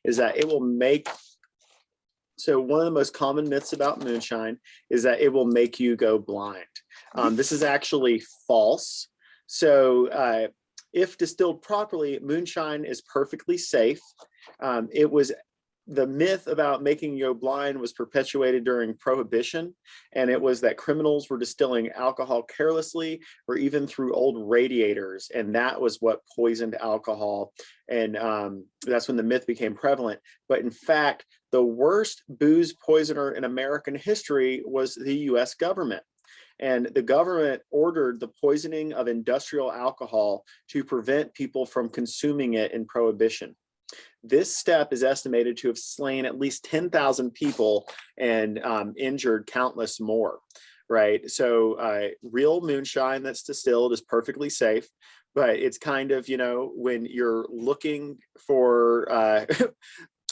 is that it will make, so one of the most common myths about moonshine is that it will make you go blind. This is actually false. So if distilled properly, moonshine is perfectly safe. The myth about making you blind was perpetuated during Prohibition, and it was that criminals were distilling alcohol carelessly or even through old radiators, and that was what poisoned alcohol, and that's when the myth became prevalent. But in fact, the worst booze poisoner in American history was the US government. And the government ordered the poisoning of industrial alcohol to prevent people from consuming it in Prohibition. This step is estimated to have slain at least 10,000 people and injured countless more, right? So real moonshine that's distilled is perfectly safe, but it's kind of, you know, when you're looking for,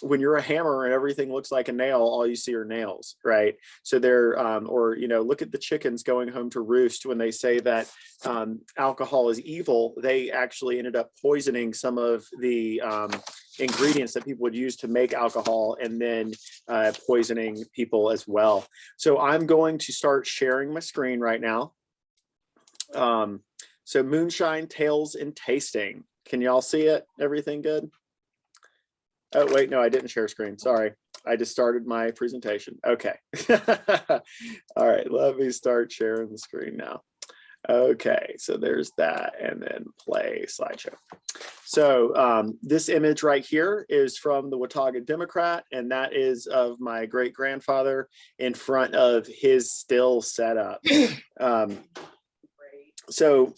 when you're a hammer and everything looks like a nail, all you see are nails, right? So they're, or, you know, look at the chickens going home to roost when they say that alcohol is evil. They actually ended up poisoning some of the ingredients that people would use to make alcohol, and then poisoning people as well. So I'm going to start sharing my screen right now. So moonshine, tales, and tasting. Can y'all see it? Everything good? Oh, wait, no, I didn't share screen. Sorry. I just started my presentation. Okay. All right, let me start sharing the screen now. Okay, so there's that, and then play slideshow. So this image right here is from the Watauga Democrat, and that is of my great-grandfather in front of his still setup. So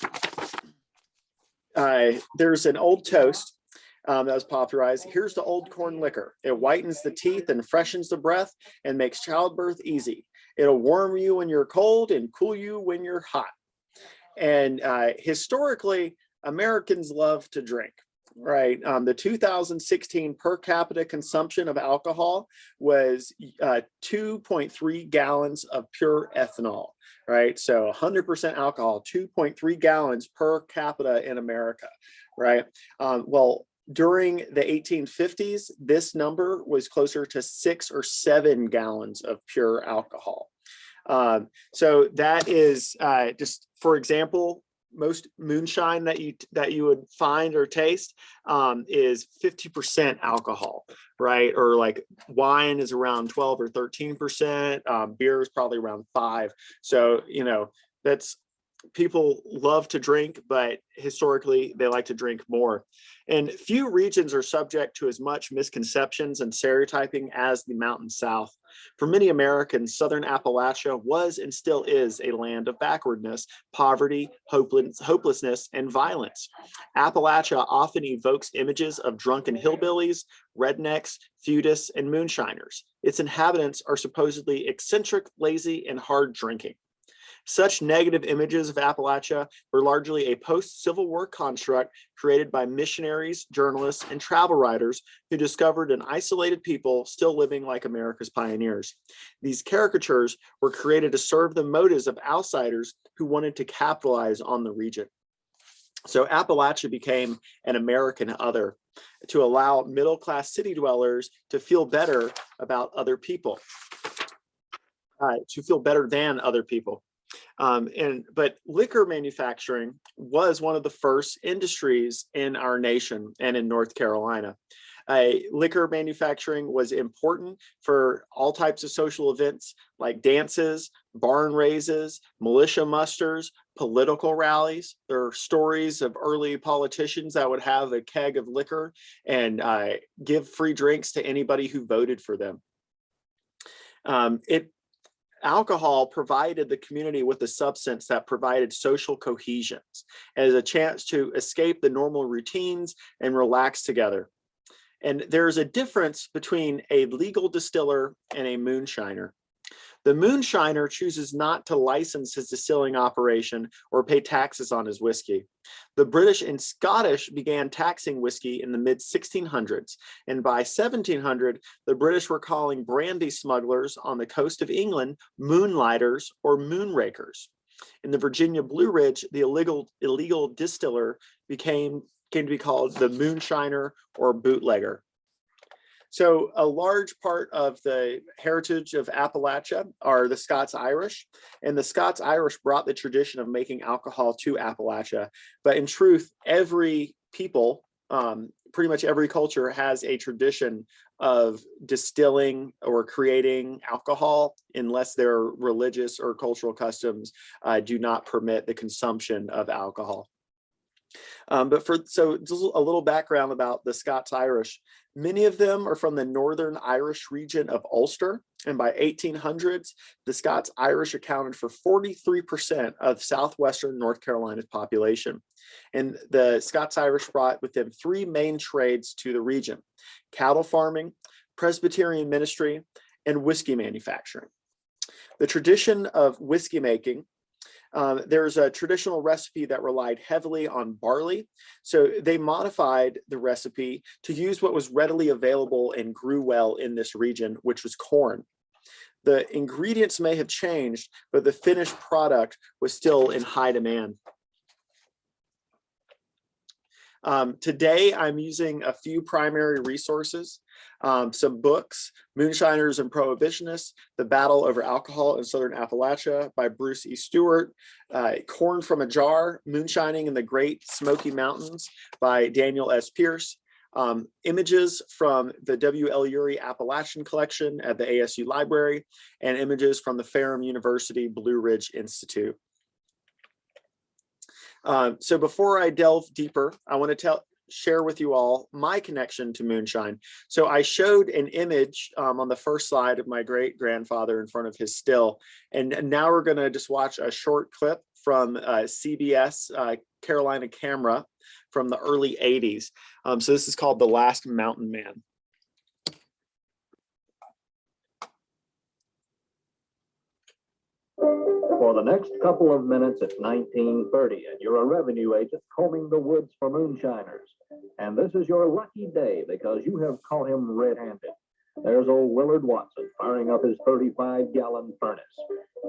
there's an old toast that was popularized. Here's the old corn liquor. It whitens the teeth and freshens the breath and makes childbirth easy. It'll warm you when you're cold and cool you when you're hot. And historically, Americans love to drink, right? The 2016 per capita consumption of alcohol was 2.3 gallons of pure ethanol, right? So 100% alcohol, 2.3 gallons per capita in America, right? Well, during the 1850s, this number was closer to 6 or 7 gallons of pure alcohol. So that is just, for example, most moonshine that you would find or taste is 50% alcohol, right? Or like wine is around 12 or 13%. Beer is probably around 5. So, you know, that's, people love to drink, but historically they like to drink more. And few regions are subject to as much misconceptions and stereotyping as the Mountain South. For many Americans, Southern Appalachia was and still is a land of backwardness, poverty, hopelessness, and violence. Appalachia often evokes images of drunken hillbillies, rednecks, feudists, and moonshiners. Its inhabitants are supposedly eccentric, lazy, and hard drinking. Such negative images of Appalachia were largely a post-Civil War construct created by missionaries, journalists, and travel writers who discovered an isolated people still living like America's pioneers. These caricatures were created to serve the motives of outsiders who wanted to capitalize on the region. So Appalachia became an American other to allow middle-class city dwellers to feel better about other people, to feel better than other people. But liquor manufacturing was one of the first industries in our nation and in North Carolina. Liquor manufacturing was important for all types of social events like dances, barn raises, militia musters, political rallies. There are stories of early politicians that would have a keg of liquor and give free drinks to anybody who voted for them. Alcohol provided the community with a substance that provided social cohesion as a chance to escape the normal routines and relax together. And there's a difference between a legal distiller and a moonshiner. The moonshiner chooses not to license his distilling operation or pay taxes on his whiskey. The British and Scottish began taxing whiskey in the mid-1600s, and by 1700, the British were calling brandy smugglers on the coast of England moonlighters or moonrakers. In the Virginia Blue Ridge, the illegal distiller came to be called the moonshiner or bootlegger. So a large part of the heritage of Appalachia are the Scots-Irish, and the Scots-Irish brought the tradition of making alcohol to Appalachia. But in truth, every people, pretty much every culture has a tradition of distilling or creating alcohol unless their religious or cultural customs do not permit the consumption of alcohol. So just a little background about the Scots-Irish. Many of them are from the Northern Irish region of Ulster, and by 1800s, the Scots-Irish accounted for 43% of southwestern North Carolina's population. And the Scots-Irish brought with them three main trades to the region: cattle farming, Presbyterian ministry, and whiskey manufacturing. The tradition of whiskey making, there's a traditional recipe that relied heavily on barley. So they modified the recipe to use what was readily available and grew well in this region, which was corn. The ingredients may have changed, but the finished product was still in high demand. Today, I'm using a few primary resources, some books: Moonshiners and Prohibitionists, The Battle Over Alcohol in Southern Appalachia by Bruce E. Stewart, Corn from a Jar, Moonshining in the Great Smoky Mountains by Daniel S. Pierce, images from the W.L. Urey Appalachian Collection at the ASU Library, and images from the Ferrum University Blue Ridge Institute. So before I delve deeper, I want to share with you all my connection to moonshine. So I showed an image on the first slide of my great-grandfather in front of his still, and now we're going to just watch a short clip from CBS Carolina Camera from the early 80s. So this is called The Last Mountain Man. For the next couple of minutes, it's 1930, and you're a revenue agent combing the woods for moonshiners. And this is your lucky day because you have caught him red-handed. There's old Willard Watson firing up his 35-gallon furnace.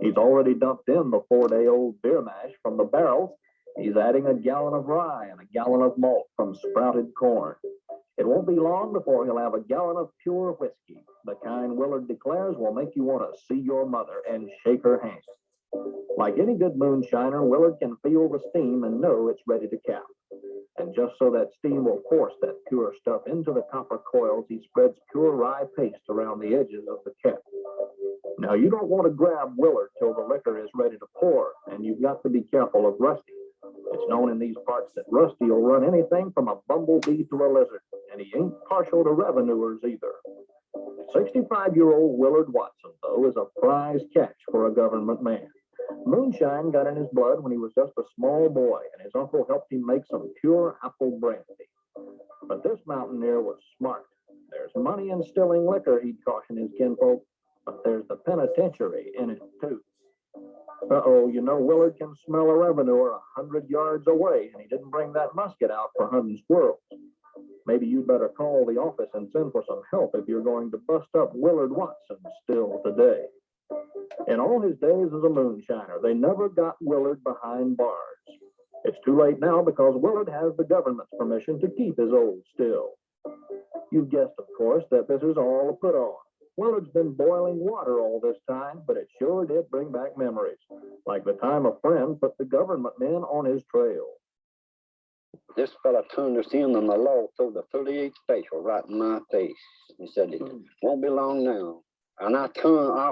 He's already dumped in the 4-day-old beer mash from the barrels. He's adding a gallon of rye and a gallon of malt from sprouted corn. It won't be long before he'll have a gallon of pure whiskey, the kind Willard declares will make you want to see your mother and shake her hand. Like any good moonshiner, Willard can feel the steam and know it's ready to cap. And just so that steam will force that pure stuff into the copper coils, he spreads pure rye paste around the edges of the cap. Now, you don't want to grab Willard till the liquor is ready to pour, and you've got to be careful of Rusty. It's known in these parts that Rusty will run anything from a bumblebee to a lizard, and he ain't partial to revenuers either. 65-year-old Willard Watson, though, is a prize catch for a government man. Moonshine got in his blood when he was just a small boy, and his uncle helped him make some pure apple brandy. But this mountaineer was smart. There's money in stilling liquor, he'd caution his kinfolk, but there's the penitentiary in it, too. Uh-oh, you know, Willard can smell a revenuer 100 yards away, and he didn't bring that musket out for hunting squirrels. Maybe you'd better call the office and send for some help if you're going to bust up Willard Watson still today. In all his days as a moonshiner, they never got Willard behind bars. It's too late now because Willard has the government's permission to keep his old still. You've guessed, of course, that this is all a put-on. Willard's been boiling water all this time, but it sure did bring back memories, like the time a friend put the government men on his trail. This fella turned us in on the law through the 38th special right in my face. He said, it won't be long now. And I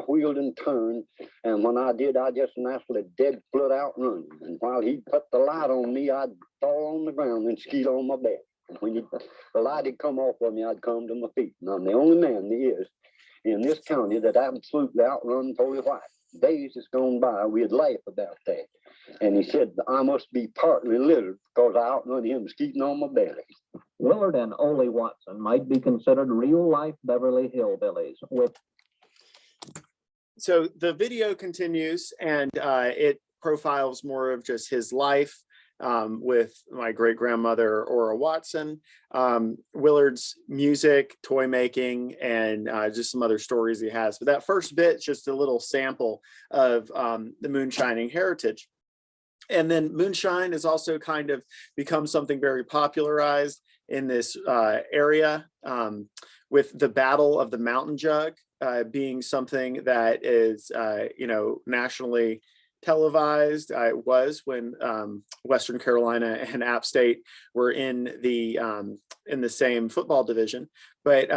wheeled and turned, and when I did, I just naturally dead flat out running. And while he put the light on me, I'd fall on the ground and skeet on my back. And when the light had come off of me, I'd come to my feet. And I'm the only man there is in this county that absolutely outrun Toby White. Days that's gone by, we'd laugh about that. And he said, I must be partly literate because I outrun him skeeting on my belly. Willard and Ole Watson might be considered real-life Beverly Hillbillies with... So the video continues, and it profiles more of just his life with my great-grandmother, Ora Watson, Willard's music, toy making, and just some other stories he has. But that first bit's just a little sample of the moonshining heritage. And then moonshine has also kind of become something very popularized. in this area, with the Battle of the Mountain Jug being something that is, nationally televised. It was when Western Carolina and App State were in the same football division. But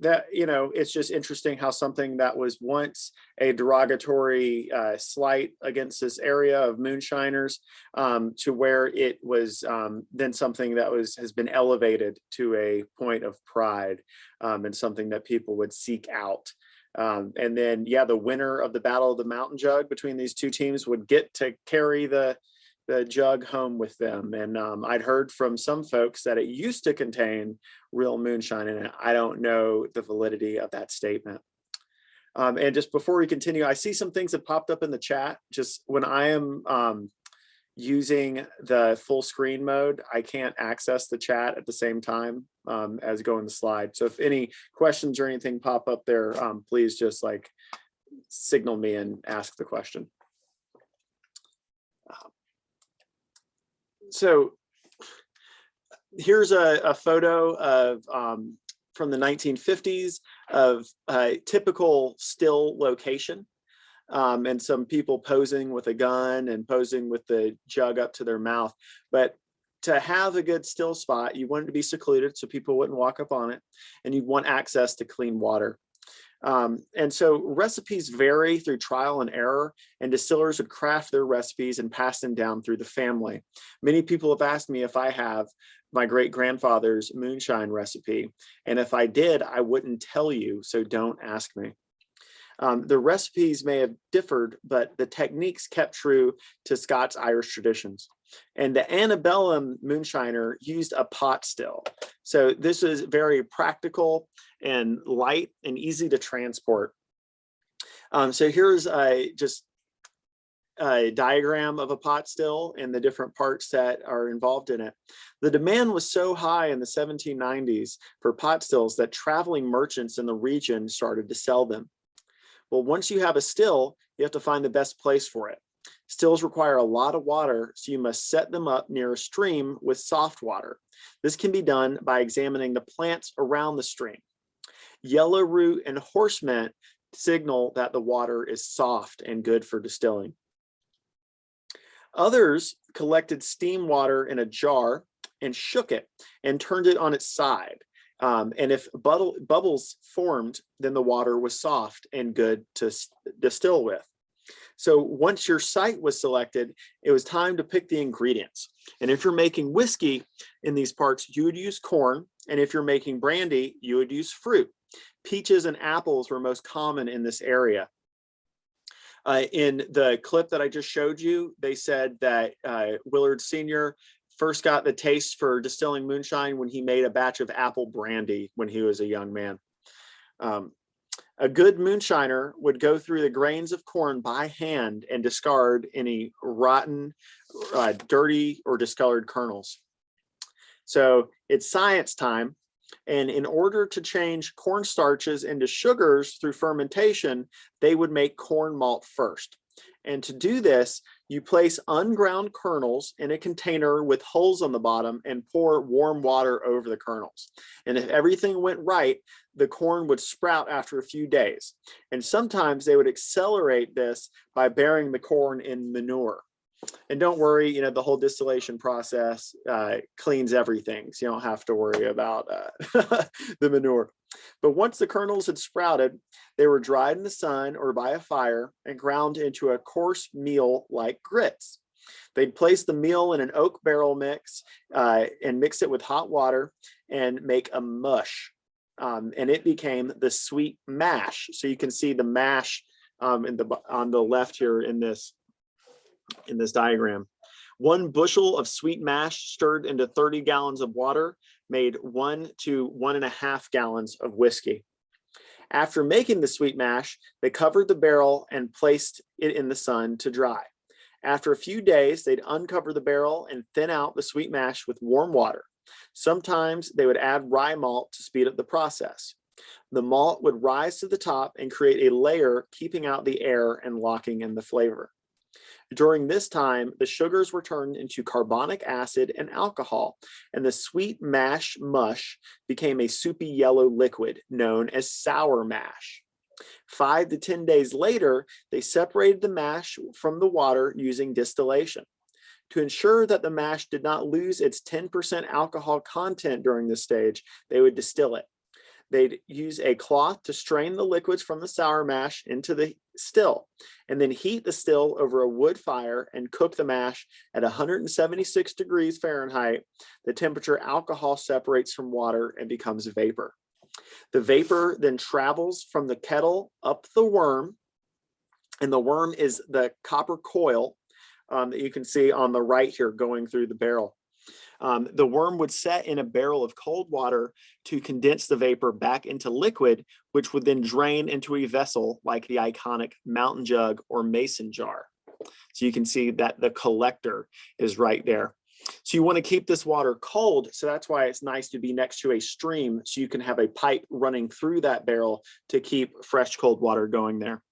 it's just interesting how something that was once a derogatory slight against this area of moonshiners, to where it was then something that has been elevated to a point of pride, and something that people would seek out. And then, the winner of the Battle of the Mountain Jug between these two teams would get to carry the jug home with them. And I'd heard from some folks that it used to contain real moonshine in it. I don't know the validity of that statement. And just before we continue, I see some things that popped up in the chat. Just when I am using the full screen mode, I can't access the chat at the same time as going the slide. So if any questions or anything pop up there, please just signal me and ask the question. So here's a photo of from the 1950s of a typical still location, and some people posing with a gun and posing with the jug up to their mouth. But to have a good still spot, you want it to be secluded so people wouldn't walk up on it, and you want access to clean water. And so recipes vary through trial and error, and distillers would craft their recipes and pass them down through the family. Many people have asked me if I have my great-grandfather's moonshine recipe, and if I did, I wouldn't tell you, so don't ask me. The recipes may have differed, but the techniques kept true to Scots-Irish traditions. And the antebellum moonshiner used a pot still. So this is very practical and light and easy to transport. So here's just a diagram of a pot still and the different parts that are involved in it. The demand was so high in the 1790s for pot stills that traveling merchants in the region started to sell them. Well, once you have a still, you have to find the best place for it. Stills require a lot of water, so you must set them up near a stream with soft water. This can be done by examining the plants around the stream. Yellow root and horse mint signal that the water is soft and good for distilling. Others collected steam water in a jar and shook it and turned it on its side. And if bubbles formed, then the water was soft and good to distill with. So once your site was selected, it was time to pick the ingredients. And if you're making whiskey in these parts, you would use corn. And if you're making brandy, you would use fruit. Peaches and apples were most common in this area. In the clip that I just showed you, they said that Willard Sr. first got the taste for distilling moonshine when he made a batch of apple brandy when he was a young man. A good moonshiner would go through the grains of corn by hand and discard any rotten, dirty, or discolored kernels. So it's science time. And in order to change corn starches into sugars through fermentation, they would make corn malt first. And to do this, you place unground kernels in a container with holes on the bottom and pour warm water over the kernels. And if everything went right, the corn would sprout after a few days. And sometimes they would accelerate this by burying the corn in manure. And don't worry, the whole distillation process cleans everything, so you don't have to worry about the manure. But once the kernels had sprouted, they were dried in the sun or by a fire and ground into a coarse meal like grits. They'd place the meal in an oak barrel mix and mix it with hot water and make a mush. And it became the sweet mash. So you can see the mash on the left here in this diagram. 1 bushel of sweet mash stirred into 30 gallons of water made 1 to 1.5 gallons of whiskey. After making the sweet mash, they covered the barrel and placed it in the sun to dry. After a few days, they'd uncover the barrel and thin out the sweet mash with warm water. Sometimes they would add rye malt to speed up the process. The malt would rise to the top and create a layer, keeping out the air and locking in the flavor. During this time, the sugars were turned into carbonic acid and alcohol, and the sweet mash mush became a soupy yellow liquid known as sour mash. 5 to 10 days later, they separated the mash from the water using distillation. To ensure that the mash did not lose its 10% alcohol content during this stage, they would distill it. They'd use a cloth to strain the liquids from the sour mash into the still, and then heat the still over a wood fire and cook the mash at 176 degrees Fahrenheit. The temperature alcohol separates from water and becomes vapor. The vapor then travels from the kettle up the worm, and the worm is the copper coil that you can see on the right here going through the barrel. The worm would set in a barrel of cold water to condense the vapor back into liquid, which would then drain into a vessel like the iconic mountain jug or mason jar. So you can see that the collector is right there. So you want to keep this water cold. So that's why it's nice to be next to a stream, so you can have a pipe running through that barrel to keep fresh cold water going there.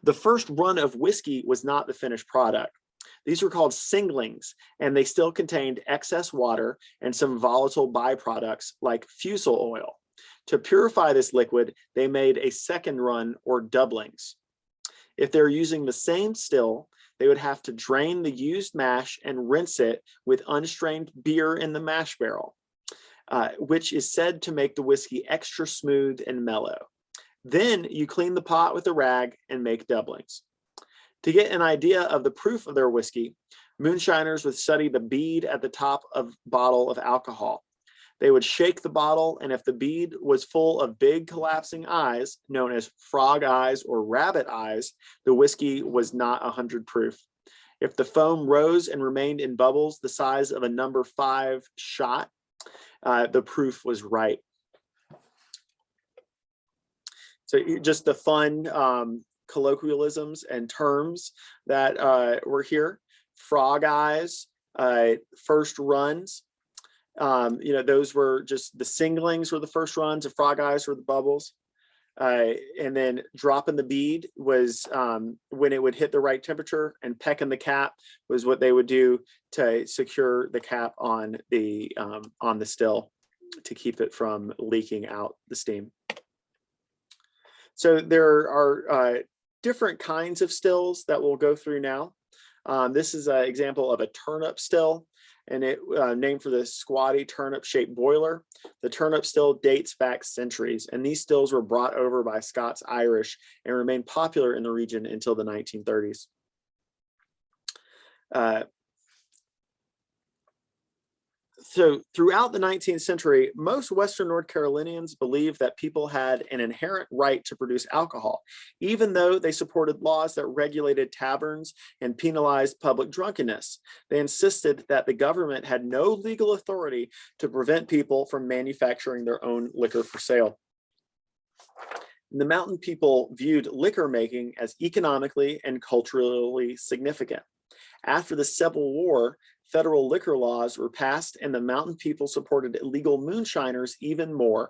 The first run of whiskey was not the finished product. These were called singlings, and they still contained excess water and some volatile byproducts like fusel oil. To purify this liquid, they made a second run, or doublings. If they're using the same still, they would have to drain the used mash and rinse it with unstrained beer in the mash barrel, which is said to make the whiskey extra smooth and mellow. Then you clean the pot with a rag and make doublings. To get an idea of the proof of their whiskey, moonshiners would study the bead at the top of a bottle of alcohol. They would shake the bottle, and if the bead was full of big collapsing eyes, known as frog eyes or rabbit eyes, the whiskey was not 100 proof. If the foam rose and remained in bubbles the size of a number 5 shot, the proof was right. So just the fun colloquialisms and terms that were here. Frog eyes, first runs. Those were just the singlings were the first runs. The frog eyes were the bubbles. And then dropping the bead was when it would hit the right temperature, and pecking the cap was what they would do to secure the cap on the still to keep it from leaking out the steam. So there are different kinds of stills that we'll go through now. This is an example of a turnip still, and it named for the squatty turnip-shaped boiler. The turnip still dates back centuries, and these stills were brought over by Scots-Irish and remained popular in the region until the 1930s. So throughout the 19th century, most Western North Carolinians believed that people had an inherent right to produce alcohol, even though they supported laws that regulated taverns and penalized public drunkenness. They insisted that the government had no legal authority to prevent people from manufacturing their own liquor for sale. The mountain people viewed liquor making as economically and culturally significant. After the Civil War, federal liquor laws were passed, and the mountain people supported illegal moonshiners even more.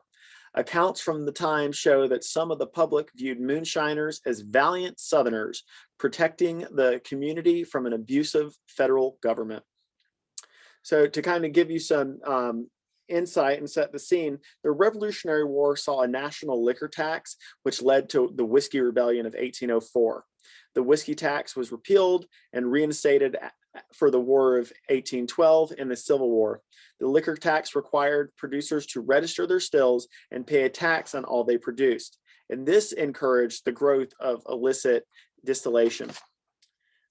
Accounts from the time show that some of the public viewed moonshiners as valiant Southerners, protecting the community from an abusive federal government. So to kind of give you some insight and set the scene, the Revolutionary War saw a national liquor tax, which led to the Whiskey Rebellion of 1804. The whiskey tax was repealed and reinstated for the War of 1812 and the Civil War. The liquor tax required producers to register their stills and pay a tax on all they produced. And this encouraged the growth of illicit distillation.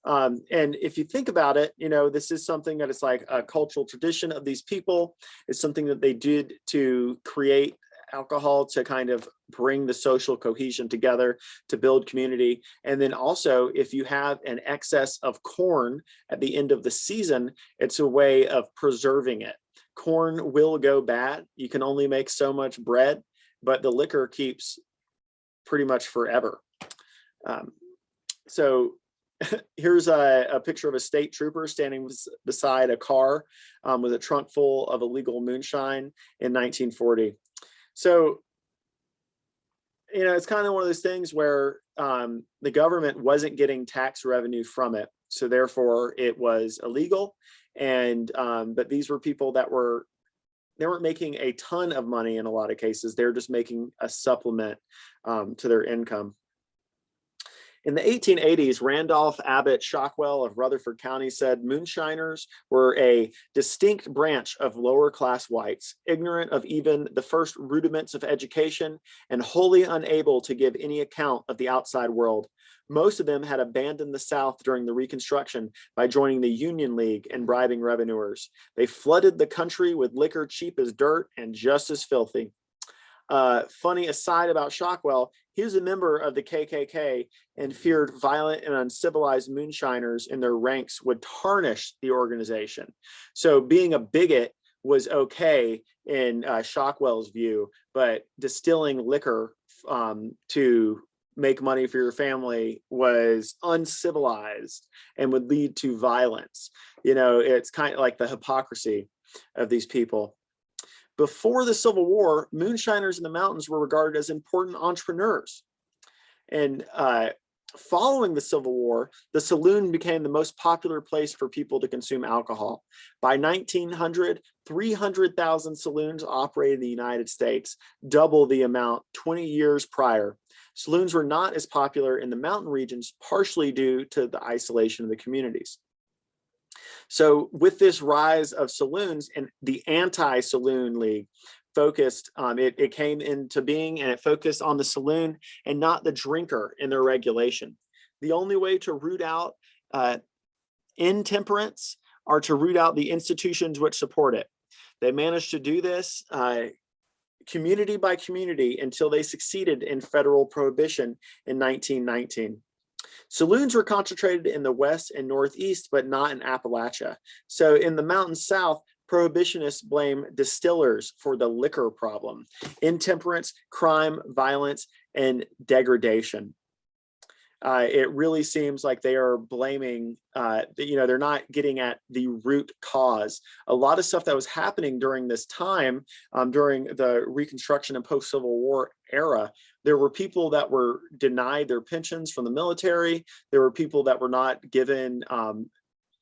And if you think about it, this is something that is like a cultural tradition of these people. It's something that they did to create alcohol, to kind of bring the social cohesion together, to build community. And then also, if you have an excess of corn at the end of the season, it's a way of preserving it. Corn will go bad. You can only make so much bread, but the liquor keeps pretty much forever. So here's a picture of a state trooper standing beside a car with a trunk full of illegal moonshine in 1940. So, it's kind of one of those things where the government wasn't getting tax revenue from it. So therefore it was illegal. And but these were people that they weren't making a ton of money in a lot of cases. They're just making a supplement to their income. In the 1880s, Randolph Abbott Shockwell of Rutherford County said moonshiners were a distinct branch of lower class whites, ignorant of even the first rudiments of education and wholly unable to give any account of the outside world. Most of them had abandoned the South during the Reconstruction by joining the Union League and bribing revenuers. They flooded the country with liquor cheap as dirt and just as filthy. Funny aside about Shockwell, he was a member of the KKK and feared violent and uncivilized moonshiners in their ranks would tarnish the organization. So being a bigot was okay in Shockwell's view, but distilling liquor to make money for your family was uncivilized and would lead to violence. You know, it's kind of like the hypocrisy of these people. Before the Civil War, moonshiners in the mountains were regarded as important entrepreneurs. And following the Civil War, the saloon became the most popular place for people to consume alcohol. By 1900, 300,000 saloons operated in the United States, double the amount 20 years prior. Saloons were not as popular in the mountain regions, partially due to the isolation of the communities. So with this rise of saloons, and the anti-saloon league focused, it came into being, and it focused on the saloon and not the drinker in their regulation. The only way to root out intemperance are to root out the institutions which support it. They managed to do this community by community until they succeeded in federal prohibition in 1919. Saloons were concentrated in the West and Northeast, but not in Appalachia. So in the mountain South, prohibitionists blame distillers for the liquor problem, intemperance, crime, violence, and degradation. It really seems like they are blaming, they're not getting at the root cause. A lot of stuff that was happening during this time, during the Reconstruction and post-Civil War era, there were people that were denied their pensions from the military. There were people that were not given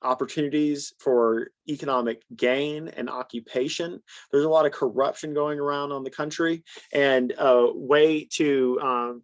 opportunities for economic gain and occupation. There's a lot of corruption going around on the country, and a way to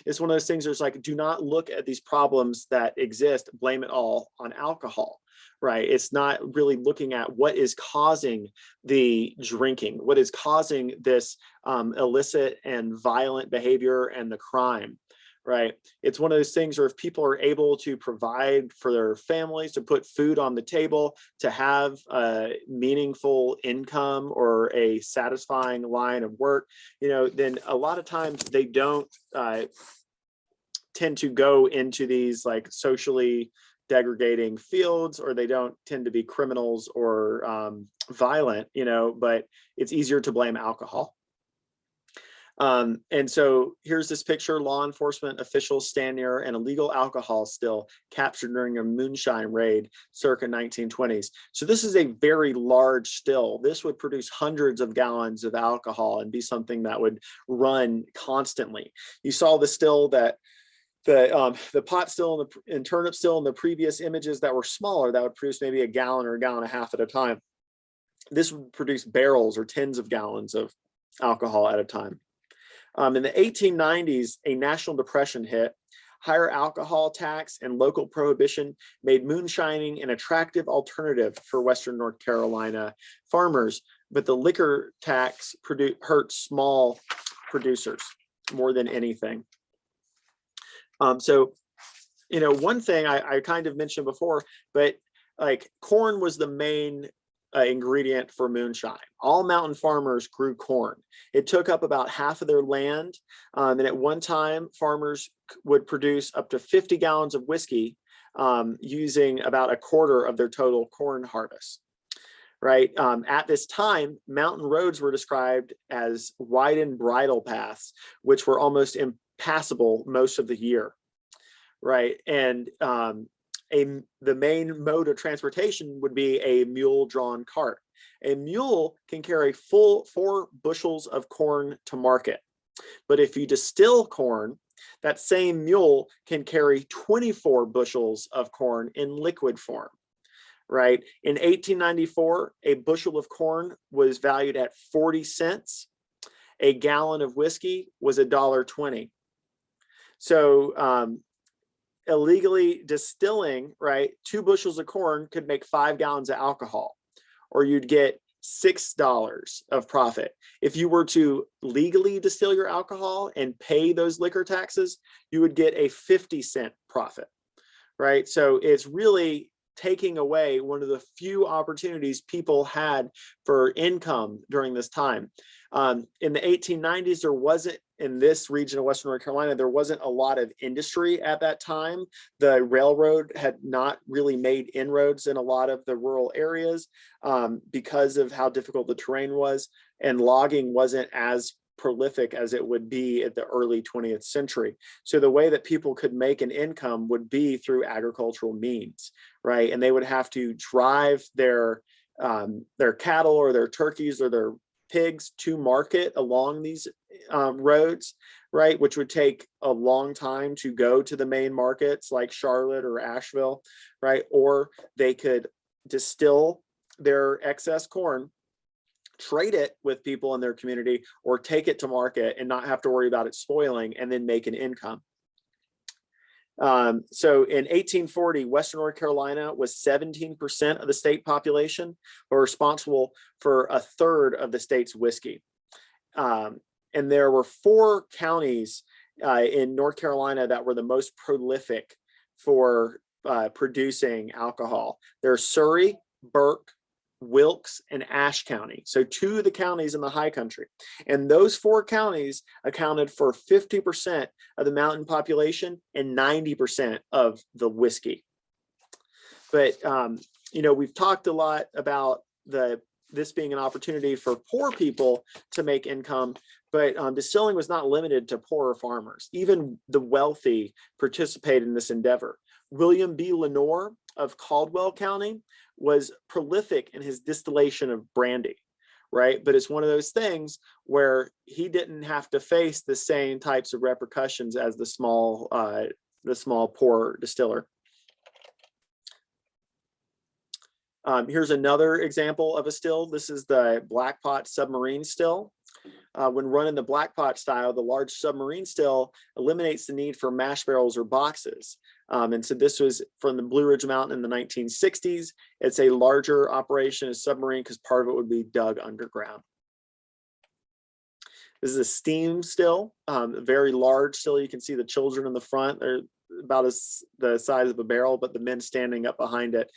it's one of those things. There's like, do not look at these problems that exist, blame it all on alcohol, right? It's not really looking at what is causing the drinking, what is causing this illicit and violent behavior and the crime, right? It's one of those things where if people are able to provide for their families, to put food on the table, to have a meaningful income or a satisfying line of work, then a lot of times they don't tend to go into these like socially degrading fields, or they don't tend to be criminals or violent, but it's easier to blame alcohol. And so here's this picture: law enforcement officials stand near an illegal alcohol still captured during a moonshine raid circa 1920s. So this is a very large still. This would produce hundreds of gallons of alcohol and be something that would run constantly. You saw the still that the pot still and turnip still in the previous images that were smaller, that would produce maybe a gallon or a gallon and a half at a time. This would produce barrels or tens of gallons of alcohol at a time. In the 1890s, a national depression hit. Higher alcohol tax and local prohibition made moonshining an attractive alternative for Western North Carolina farmers, but the liquor tax hurt small producers more than anything. So, one thing I kind of mentioned before, but like corn was the main ingredient for moonshine. All mountain farmers grew corn. It took up about half of their land. And at one time, farmers would produce up to 50 gallons of whiskey using about a quarter of their total corn harvest. Right. At this time, mountain roads were described as widened bridle paths, which were almost impassable most of the year. Right. And the main mode of transportation would be a mule-drawn cart. A mule can carry full 4 bushels of corn to market. But if you distill corn, that same mule can carry 24 bushels of corn in liquid form, right? In 1894, a bushel of corn was valued at 40 cents. A gallon of whiskey was $1.20. So illegally distilling, right, 2 bushels of corn could make 5 gallons of alcohol, or you'd get $6 of profit. If you were to legally distill your alcohol and pay those liquor taxes, you would get a 50-cent profit, right? So it's really taking away one of the few opportunities people had for income during this time. In the 1890s, there wasn't, in this region of Western North Carolina, there wasn't a lot of industry at that time. The railroad had not really made inroads in a lot of the rural areas because of how difficult the terrain was, and logging wasn't as prolific as it would be at the early 20th century. So the way that people could make an income would be through agricultural means, right? And they would have to drive their cattle or their turkeys or their pigs to market along these roads, right? Which would take a long time to go to the main markets like Charlotte or Asheville, right? Or they could distill their excess corn, trade it with people in their community, or take it to market and not have to worry about it spoiling, and then make an income. So in 1840, Western North Carolina was 17% of the state population, but responsible for 1/3 of the state's whiskey. And there were 4 counties in North Carolina that were the most prolific for producing alcohol. There's Surrey, Burke, Wilkes, and Ashe County. So 2 of the counties in the high country. And those 4 counties accounted for 50% of the mountain population and 90% of the whiskey. But, you know, we've talked a lot about this being an opportunity for poor people to make income, but distilling was not limited to poorer farmers. Even the wealthy participated in this endeavor. William B. Lenore of Caldwell County was prolific in his distillation of brandy, right? But it's one of those things where he didn't have to face the same types of repercussions as the small poor distiller. Here's another example of a still. This is the black pot submarine still. When run in the black pot style, the large submarine still eliminates the need for mash barrels or boxes. And so this was from the Blue Ridge Mountain in the 1960s. It's a larger operation, a submarine, because part of it would be dug underground. This is a steam still, a very large still. You can see the children in the front. They're about the size of a barrel, but the men standing up behind it.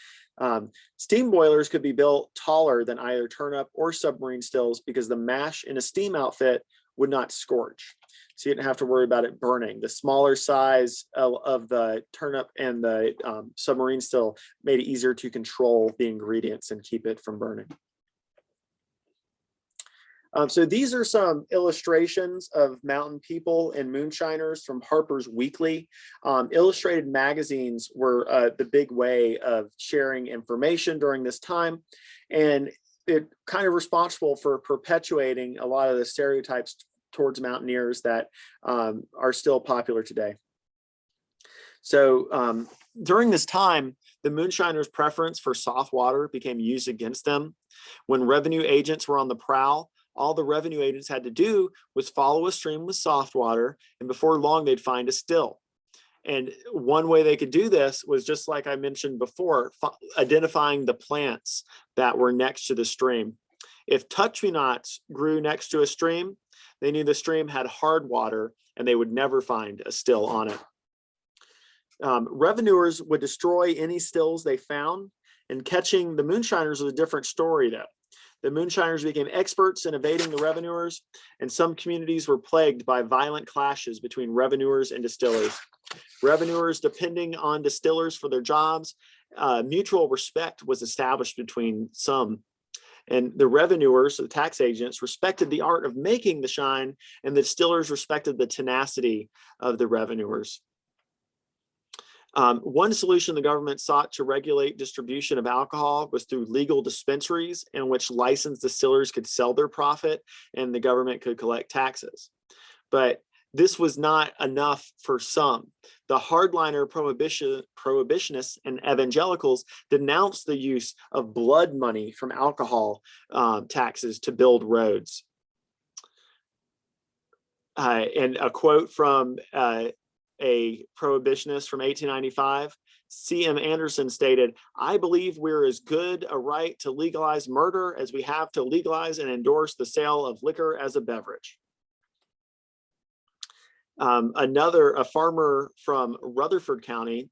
Steam boilers could be built taller than either turnip or submarine stills because the mash in a steam outfit would not scorch. So you didn't have to worry about it burning. The smaller size of the turnip and the submarine still made it easier to control the ingredients and keep it from burning. So these are some illustrations of mountain people and moonshiners from Harper's Weekly. Illustrated magazines were the big way of sharing information during this time, and it kind of responsible for perpetuating a lot of the stereotypes towards mountaineers that are still popular today. So during this time, the moonshiners' preference for soft water became used against them. When revenue agents were on the prowl, all the revenue agents had to do was follow a stream with soft water, and before long they'd find a still. And one way they could do this was, just like I mentioned before, identifying the plants that were next to the stream. If touch-me-nots grew next to a stream, they knew the stream had hard water and they would never find a still on it. Revenuers would destroy any stills they found, and catching the moonshiners was a different story though. The moonshiners became experts in evading the revenuers, and some communities were plagued by violent clashes between revenuers and distillers. Revenuers depending on distillers for their jobs, mutual respect was established between some. And the revenuers, the tax agents, respected the art of making the shine, and the distillers respected the tenacity of the revenuers. One solution the government sought to regulate distribution of alcohol was through legal dispensaries in which licensed distillers could sell their profit and the government could collect taxes. But this was not enough for some. The hardliner prohibitionists and evangelicals denounced the use of blood money from alcohol taxes to build roads. And a quote from a prohibitionist from 1895, C.M. Anderson stated, "I believe we're as good a right to legalize murder as we have to legalize and endorse the sale of liquor as a beverage." A farmer from Rutherford County,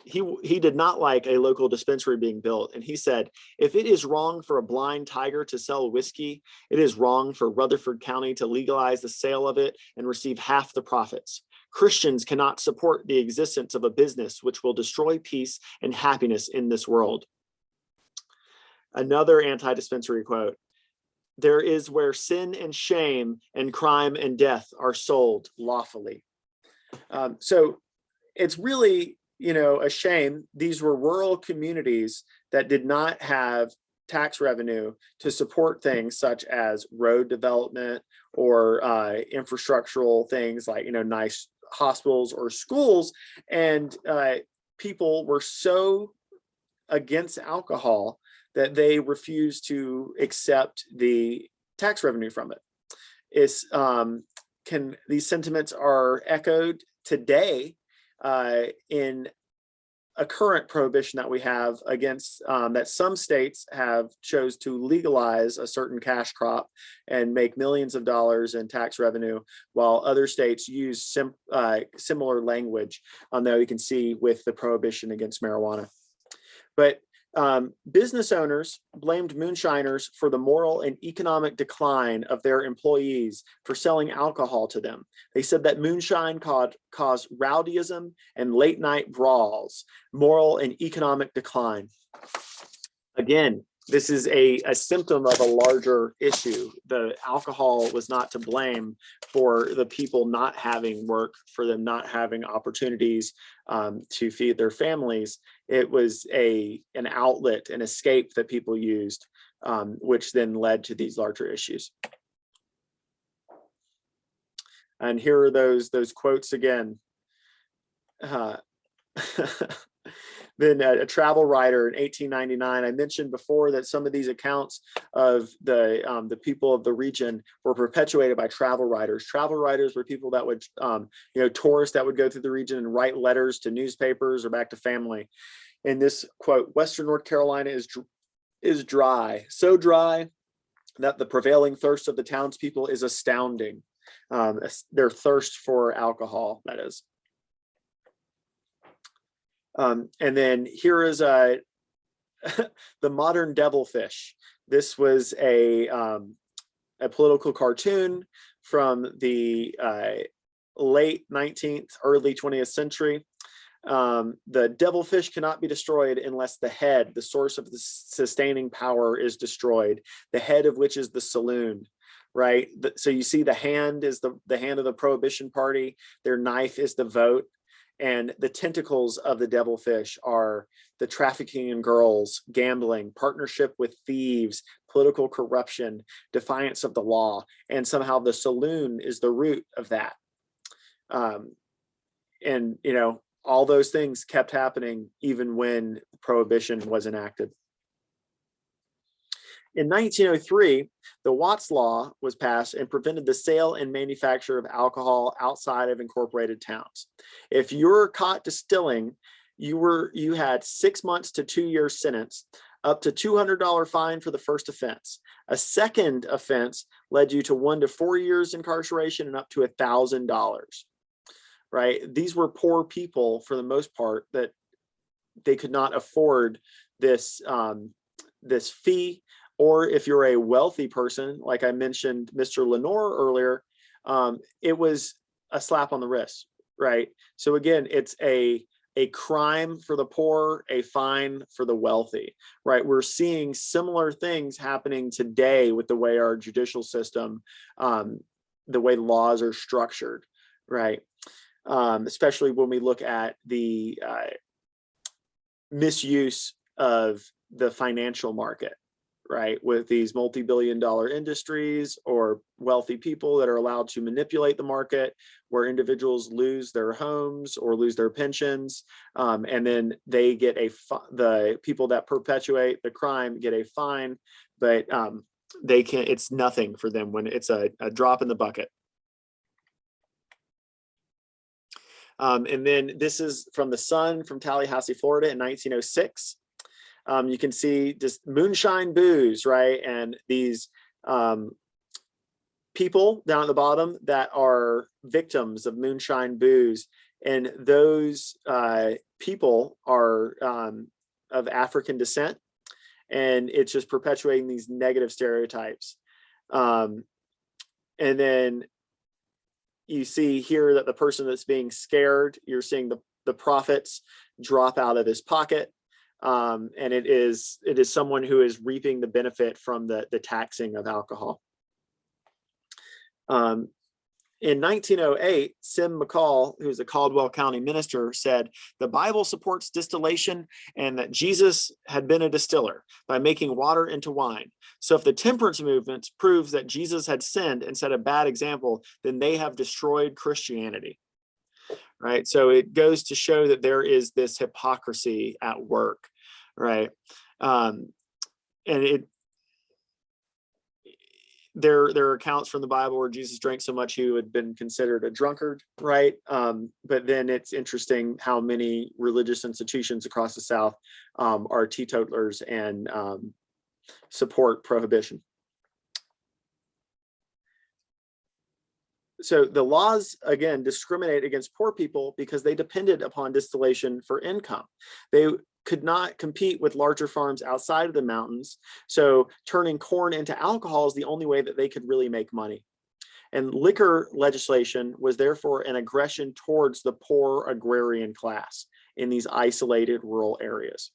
he did not like a local dispensary being built. And he said, "If it is wrong for a blind tiger to sell whiskey, it is wrong for Rutherford County to legalize the sale of it and receive half the profits. Christians cannot support the existence of a business which will destroy peace and happiness in this world." Another anti-dispensary quote, "There is where sin and shame and crime and death are sold lawfully." So it's really, a shame. These were rural communities that did not have tax revenue to support things such as road development or infrastructural things like, nice hospitals or schools. And people were so against alcohol that they refused to accept the tax revenue from it. These sentiments are echoed today in a current prohibition that we have against that some states have chose to legalize a certain cash crop and make millions of dollars in tax revenue, while other states use similar language that you can see with the prohibition against marijuana. But business owners blamed moonshiners for the moral and economic decline of their employees for selling alcohol to them. They said that moonshine caused rowdyism and late night brawls, moral and economic decline. Again, this is a symptom of a larger issue. The alcohol was not to blame for the people not having work, for them not having opportunities to feed their families. It was an outlet, an escape that people used, which then led to these larger issues. And here are those quotes again. Then a travel writer in 1899. I mentioned before that some of these accounts of the people of the region were perpetuated by travel writers. Travel writers were people that would, tourists that would go through the region and write letters to newspapers or back to family. In this quote, "Western North Carolina is dry, so dry that the prevailing thirst of the townspeople is astounding." Their thirst for alcohol, that is. And then here is the modern devilfish. This was a political cartoon from the late 19th, early 20th century. The devilfish cannot be destroyed unless the head, the source of the sustaining power, is destroyed, the head of which is the saloon. Right. So you see the hand is the hand of the Prohibition Party. Their knife is the vote. And the tentacles of the devilfish are the trafficking in girls, gambling, partnership with thieves, political corruption, defiance of the law. And somehow the saloon is the root of that. And, all those things kept happening even when prohibition was enacted. In 1903, the Watts Law was passed and prevented the sale and manufacture of alcohol outside of incorporated towns. If you were caught distilling, you had 6 months to 2 year sentence, up to $200 fine for the first offense. A second offense led you to 1 to 4 years incarceration and up to $1,000. Right? These were poor people for the most part, that they could not afford this fee. Or if you're a wealthy person, like I mentioned, Mr. Lenore earlier, it was a slap on the wrist, right? So again, it's a crime for the poor, a fine for the wealthy, right? We're seeing similar things happening today with the way our judicial system, the way laws are structured, right? Especially when we look at the misuse of the financial market. right? With these multi-billion-dollar industries or wealthy people that are allowed to manipulate the market, where individuals lose their homes or lose their pensions, and then they get the people that perpetuate the crime get a fine, but they can. It's nothing for them when it's a drop in the bucket. And then this is from the Sun from Tallahassee, Florida in 1906. You can see just moonshine booze, right? And these people down at the bottom that are victims of moonshine booze. And those people are of African descent. And it's just perpetuating these negative stereotypes. And then you see here that the person that's being scared, you're seeing the profits drop out of his pocket. And it is someone who is reaping the benefit from the taxing of alcohol. In 1908, Sim McCall, who's a Caldwell County minister, said, "The Bible supports distillation and that Jesus had been a distiller by making water into wine. So if the temperance movement proves that Jesus had sinned and set a bad example, then they have destroyed Christianity." Right? So it goes to show that there is this hypocrisy at work, right? And there are accounts from the Bible where Jesus drank so much he had been considered a drunkard, right? But then it's interesting how many religious institutions across the South are teetotalers and support prohibition. So the laws, again, discriminate against poor people because they depended upon distillation for income. They could not compete with larger farms outside of the mountains. So turning corn into alcohol is the only way that they could really make money. And liquor legislation was therefore an aggression towards the poor agrarian class in these isolated rural areas.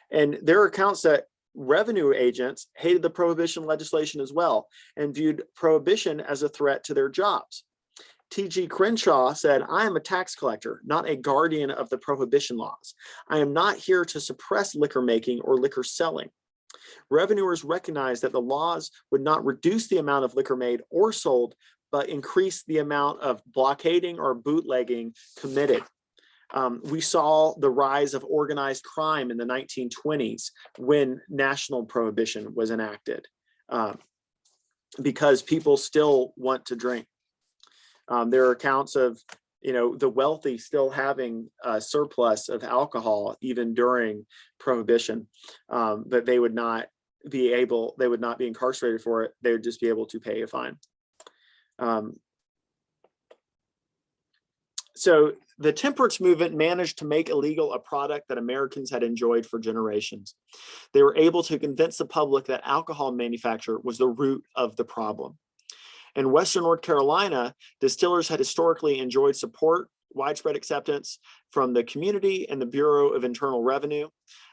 And there are accounts that revenue agents hated the prohibition legislation as well and viewed prohibition as a threat to their jobs. T.G. Crenshaw said, "I am a tax collector, not a guardian of the prohibition laws. I am not here to suppress liquor making or liquor selling." Revenuers recognized that the laws would not reduce the amount of liquor made or sold, but increase the amount of blockading or bootlegging committed. We saw the rise of organized crime in the 1920s when national prohibition was enacted, because people still want to drink. There are accounts of, the wealthy still having a surplus of alcohol even during prohibition, but they would not be incarcerated for it. They would just be able to pay a fine. So the temperance movement managed to make illegal a product that Americans had enjoyed for generations. They were able to convince the public that alcohol manufacture was the root of the problem. In Western North Carolina, distillers had historically enjoyed support, widespread acceptance from the community and the Bureau of Internal Revenue.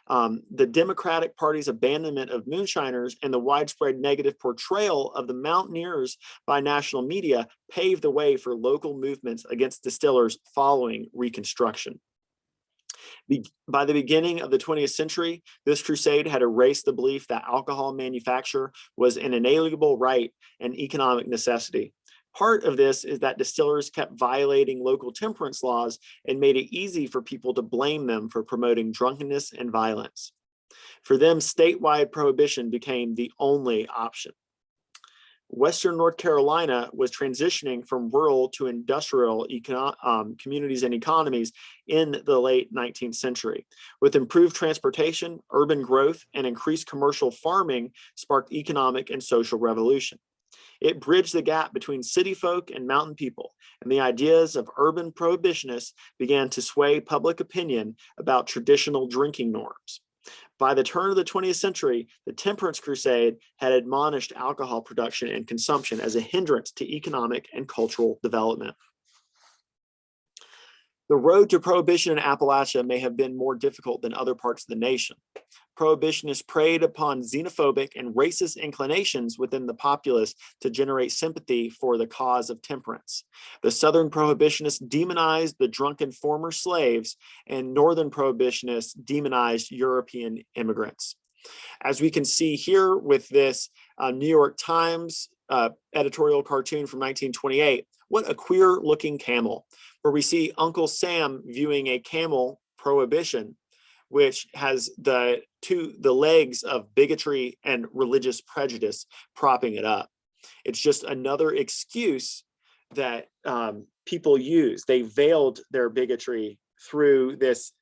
The Democratic Party's abandonment of moonshiners and the widespread negative portrayal of the mountaineers by national media paved the way for local movements against distillers following Reconstruction. By the beginning of the 20th century, this crusade had erased the belief that alcohol manufacture was an inalienable right and economic necessity. Part of this is that distillers kept violating local temperance laws and made it easy for people to blame them for promoting drunkenness and violence. For them, statewide prohibition became the only option. Western North Carolina was transitioning from rural to industrial communities and economies in the late 19th century. With improved transportation, urban growth, and increased commercial farming sparked economic and social revolution. It bridged the gap between city folk and mountain people, and the ideas of urban prohibitionists began to sway public opinion about traditional drinking norms. By the turn of the 20th century, the temperance crusade had admonished alcohol production and consumption as a hindrance to economic and cultural development. The road to prohibition in Appalachia may have been more difficult than other parts of the nation. Prohibitionists preyed upon xenophobic and racist inclinations within the populace to generate sympathy for the cause of temperance. The Southern prohibitionists demonized the drunken former slaves, and Northern prohibitionists demonized European immigrants. As we can see here with this New York Times editorial cartoon from 1928, what a queer looking camel, where we see Uncle Sam viewing a camel prohibition, which has the legs of bigotry and religious prejudice propping it up. It's just another excuse that people use. They veiled their bigotry through this,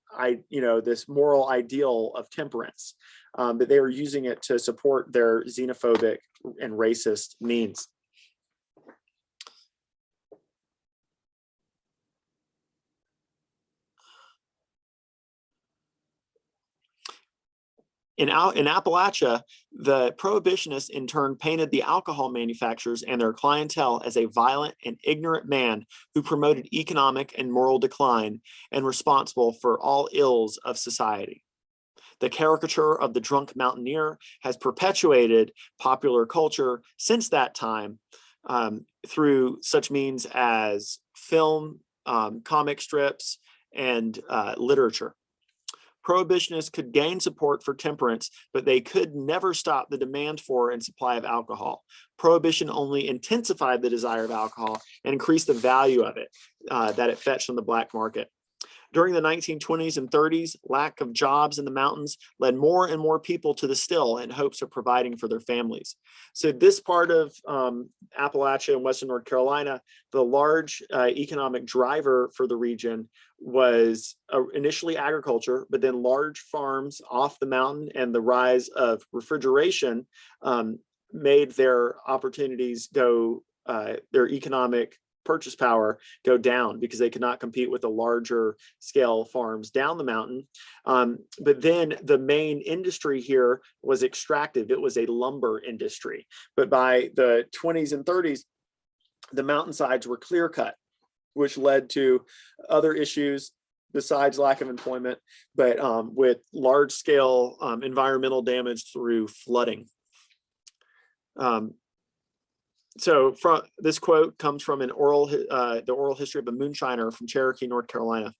this moral ideal of temperance, but they were using it to support their xenophobic and racist means. In Appalachia, the prohibitionists in turn painted the alcohol manufacturers and their clientele as a violent and ignorant man who promoted economic and moral decline and responsible for all ills of society. The caricature of the drunk mountaineer has perpetuated popular culture since that time through such means as film, comic strips, and literature. Prohibitionists could gain support for temperance, but they could never stop the demand for and supply of alcohol. Prohibition only intensified the desire of alcohol and increased the value of it that it fetched on the black market. During the 1920s and 30s, lack of jobs in the mountains led more and more people to the still in hopes of providing for their families. So this part of Appalachia and Western North Carolina, the large economic driver for the region was initially agriculture, but then large farms off the mountain and the rise of refrigeration made their opportunities go, their economic purchase power go down because they could not compete with the larger scale farms down the mountain. But then the main industry here was extractive. It was a lumber industry. But by the 20s and 30s, the mountainsides were clear cut, which led to other issues besides lack of employment, but with large scale environmental damage through flooding. So from this quote comes from the oral history of a moonshiner from Cherokee, North Carolina.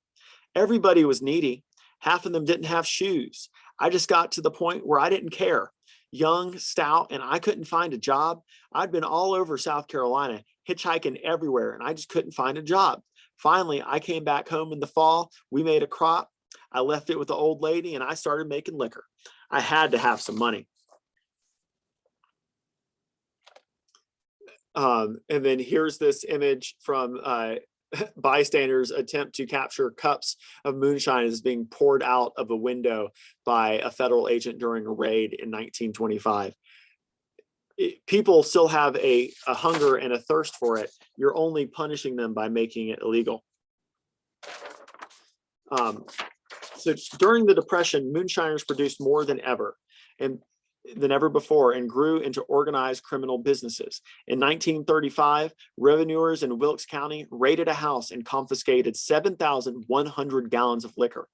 Everybody was needy. Half of them didn't have shoes. I just got to the point where I didn't care. Young, stout, and I couldn't find a job. I'd been all over South Carolina, hitchhiking everywhere, and I just couldn't find a job. Finally, I came back home in the fall. We made a crop. I left it with the old lady, and I started making liquor. I had to have some money. And then here's this image from bystanders attempt to capture cups of moonshine as being poured out of a window by a federal agent during a raid in 1925. People still have a hunger and a thirst for it. You're only punishing them by making it illegal. So during the Depression, moonshiners produced more than ever before and grew into organized criminal businesses. In 1935, revenuers in Wilkes County raided a house and confiscated 7,100 gallons of liquor,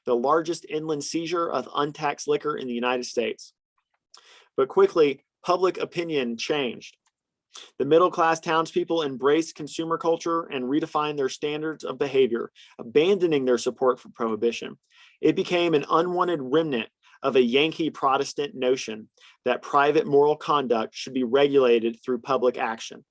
the largest inland seizure of untaxed liquor in the United States. But quickly, public opinion changed. The middle-class townspeople embraced consumer culture and redefined their standards of behavior, abandoning their support for prohibition. It became an unwanted remnant of a Yankee Protestant notion that private moral conduct should be regulated through public action.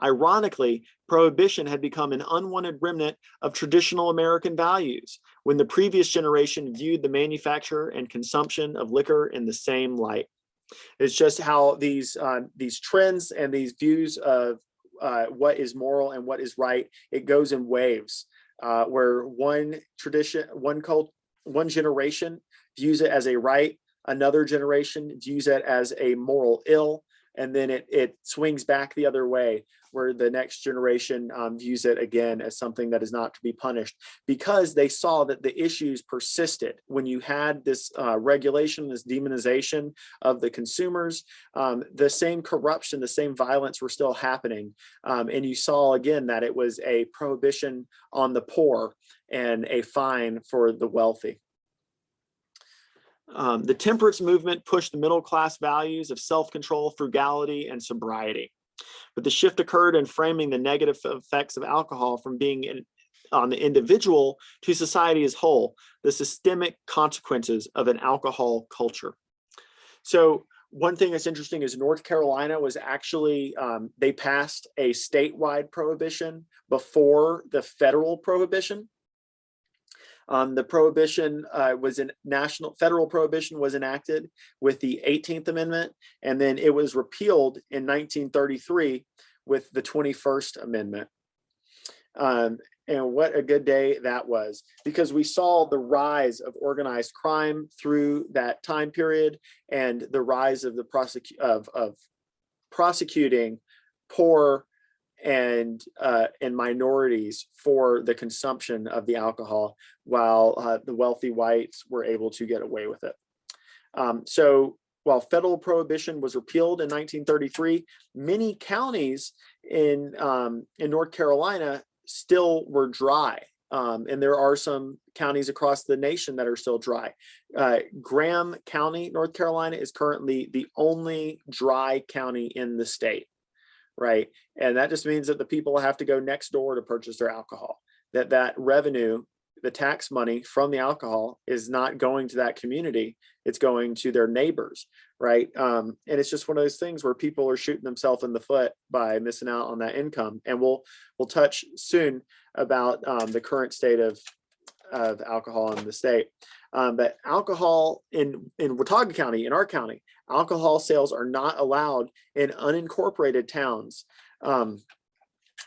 Ironically, prohibition had become an unwanted remnant of traditional American values when the previous generation viewed the manufacture and consumption of liquor in the same light. It's just how these trends and these views of what is moral and what is right, it goes in waves, where one generation views it as a right, another generation views it as a moral ill, and then it swings back the other way, where the next generation views it again as something that is not to be punished, because they saw that the issues persisted. When you had this regulation, this demonization of the consumers, the same corruption, the same violence were still happening. And you saw again that it was a prohibition on the poor and a fine for the wealthy. The temperance movement pushed the middle-class values of self-control, frugality, and sobriety. But the shift occurred in framing the negative effects of alcohol from being on the individual to society as whole, the systemic consequences of an alcohol culture. So one thing that's interesting is North Carolina was actually, they passed a statewide prohibition before the federal prohibition. The prohibition federal prohibition was enacted with the 18th Amendment, and then it was repealed in 1933 with the 21st Amendment. And what a good day that was, because we saw the rise of organized crime through that time period and the rise of the prosecuting poor and minorities for the consumption of the alcohol, while the wealthy whites were able to get away with it. So while federal prohibition was repealed in 1933, many counties in North Carolina still were dry. And there are some counties across the nation that are still dry. Graham County, North Carolina, is currently the only dry county in the state, right? And that just means that the people have to go next door to purchase their alcohol. That revenue, the tax money from the alcohol, is not going to that community. It's going to their neighbors, right? And it's just one of those things where people are shooting themselves in the foot by missing out on that income. And we'll touch soon about the current state of alcohol in the state. But alcohol in Watauga County, in our county, alcohol sales are not allowed in unincorporated towns.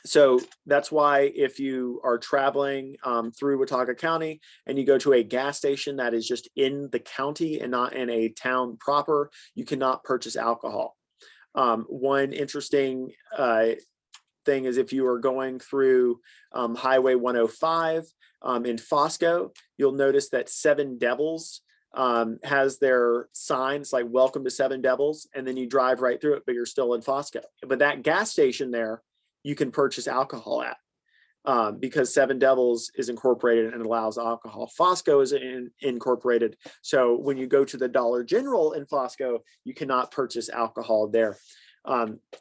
So that's why if you are traveling through Watauga County and you go to a gas station that is just in the county and not in a town proper, you cannot purchase alcohol. One interesting thing is if you are going through Highway 105 in Fosco, you'll notice that Seven Devils has their signs like "Welcome to Seven Devils," and then you drive right through it, but you're still in Fosco. But that gas station there, you can purchase alcohol at because Seven Devils is incorporated and allows alcohol. Fosco is incorporated. So when you go to the Dollar General in Fosco, you cannot purchase alcohol there.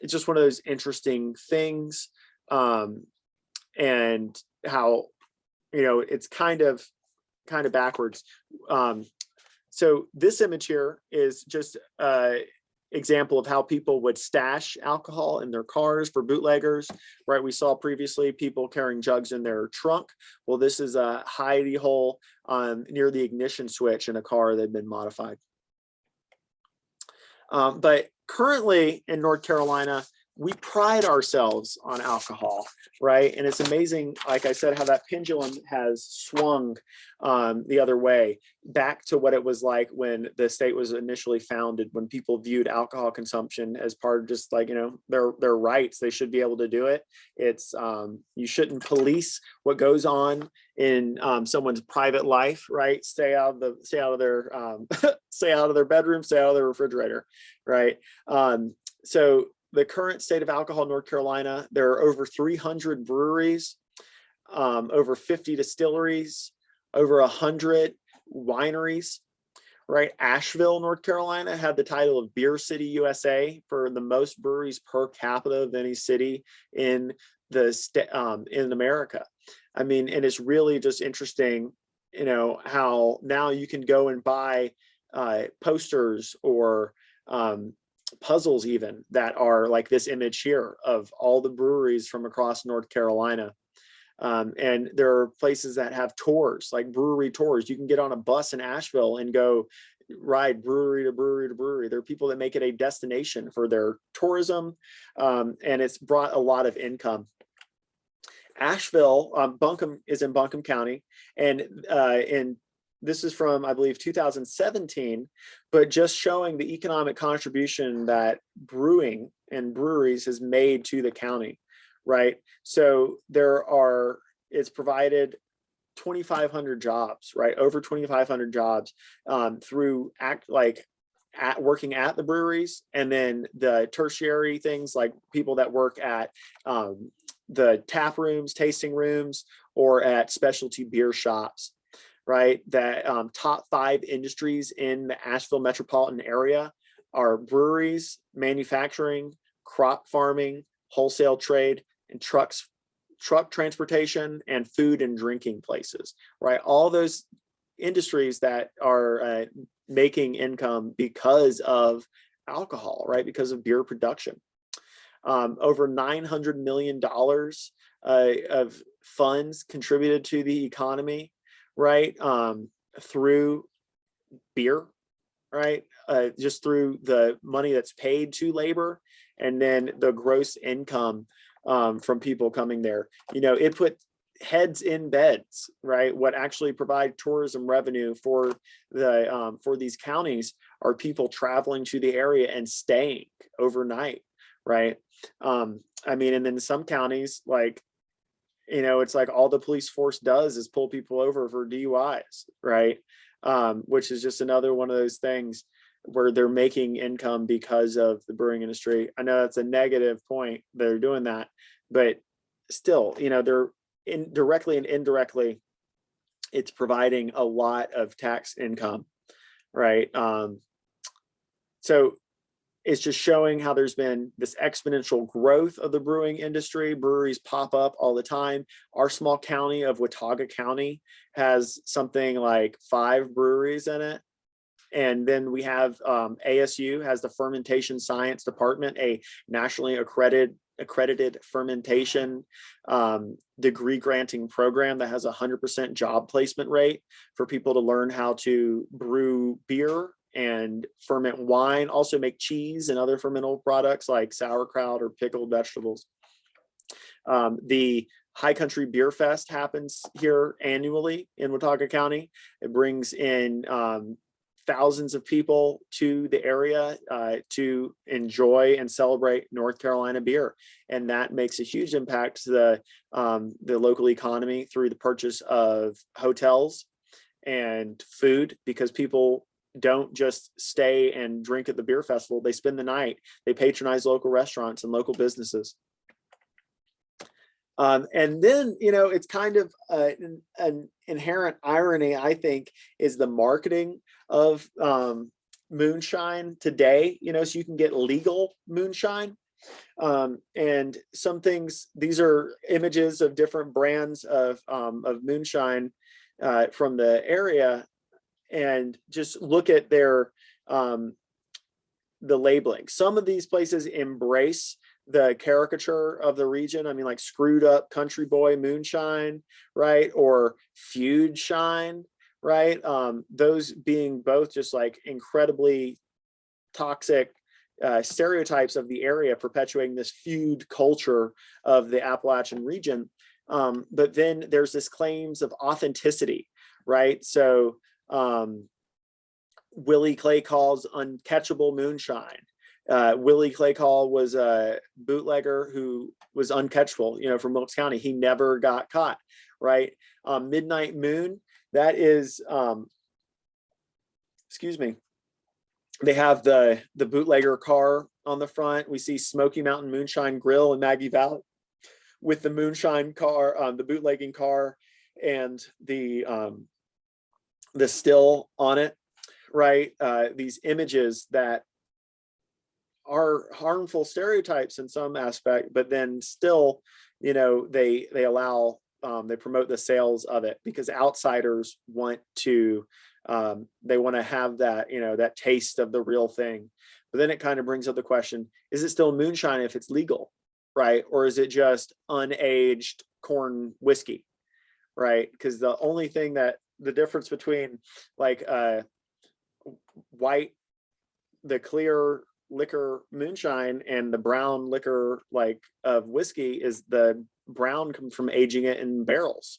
It's just one of those interesting things, and how, it's kind of backwards. So this image here is just example of how people would stash alcohol in their cars for bootleggers, right? We saw previously people carrying jugs in their trunk. Well, this is a hidey hole near the ignition switch in a car that had been modified. But currently in North Carolina, we pride ourselves on alcohol, right? And it's amazing, like I said, how that pendulum has swung the other way back to what it was like when the state was initially founded, when people viewed alcohol consumption as part of just like, their rights. They should be able to do it. It's you shouldn't police what goes on in someone's private life, right? Stay out of their stay out of their bedroom, stay out of their refrigerator, right? So the current state of alcohol in North Carolina, there are over 300 breweries, over 50 distilleries, over 100 wineries, right? Asheville, North Carolina had the title of Beer City, USA for the most breweries per capita of any city in in America. I mean, and it's really just interesting, how now you can go and buy posters or puzzles even that are like this image here of all the breweries from across North Carolina. And there are places that have tours, like brewery tours. You can get on a bus in Asheville and go ride brewery to brewery to brewery. There are people that make it a destination for their tourism, and it's brought a lot of income. Asheville, Buncombe is in Buncombe County, and this is from, I believe, 2017, but just showing the economic contribution that brewing and breweries has made to the county, right? So it's provided 2,500 jobs, right? Over 2,500 jobs through working at the breweries, and then the tertiary things like people that work at the tap rooms, tasting rooms, or at specialty beer shops. Right, that top 5 industries in the Asheville metropolitan area are breweries, manufacturing, crop farming, wholesale trade, and truck transportation, and food and drinking places. Right, all those industries that are making income because of alcohol, right? Because of beer production. Over $900 million of funds contributed to the economy, right? Through beer, right? Just through the money that's paid to labor, and then the gross income from people coming there. It put heads in beds, right? What actually provide tourism revenue for these counties are people traveling to the area and staying overnight, right? And then in some counties, like, it's like all the police force does is pull people over for DUIs, right? Which is just another one of those things where they're making income because of the brewing industry. I know that's a negative point, they're doing that, but still, they're directly and indirectly, it's providing a lot of tax income, right? So it's just showing how there's been this exponential growth of the brewing industry. Breweries pop up all the time. Our small county of Watauga County has something like 5 breweries in it. And then we have ASU has the Fermentation Science Department, a nationally accredited fermentation degree granting program that has a 100% job placement rate for people to learn how to brew beer and ferment wine, also make cheese and other fermentable products like sauerkraut or pickled vegetables. The High Country Beer Fest happens here annually in Watauga County. It brings in thousands of people to the area to enjoy and celebrate North Carolina beer. And that makes a huge impact to the local economy through the purchase of hotels and food, because people don't just stay and drink at the beer festival. They spend the night. They patronize local restaurants and local businesses. And then, it's kind of an inherent irony, I think, is the marketing of moonshine today, so you can get legal moonshine. And some things, these are images of different brands of moonshine from the area, and just look at their the labeling. Some of these places embrace the caricature of the region. Like Screwed Up Country Boy Moonshine, right? Or Feud Shine, right? Those being both just like incredibly toxic stereotypes of the area, perpetuating this feud culture of the Appalachian region. But then there's this claims of authenticity, right? So Willie Clay Call's Uncatchable Moonshine. Willie Clay Call was a bootlegger who was uncatchable, from Wilkes County. He never got caught, right? Midnight Moon, that is, excuse me. They have the bootlegger car on the front. We see Smoky Mountain Moonshine Grill in Maggie Valley with the moonshine car, the bootlegging car, and the still on it, right? These images that are harmful stereotypes in some aspect, but then still, they allow, they promote the sales of it because outsiders want to, they want to have that, that taste of the real thing. But then it kind of brings up the question, is it still moonshine if it's legal, right? Or is it just unaged corn whiskey, right? Because the only thing that the difference between like the clear liquor moonshine and the brown liquor like of whiskey is the brown comes from aging it in barrels,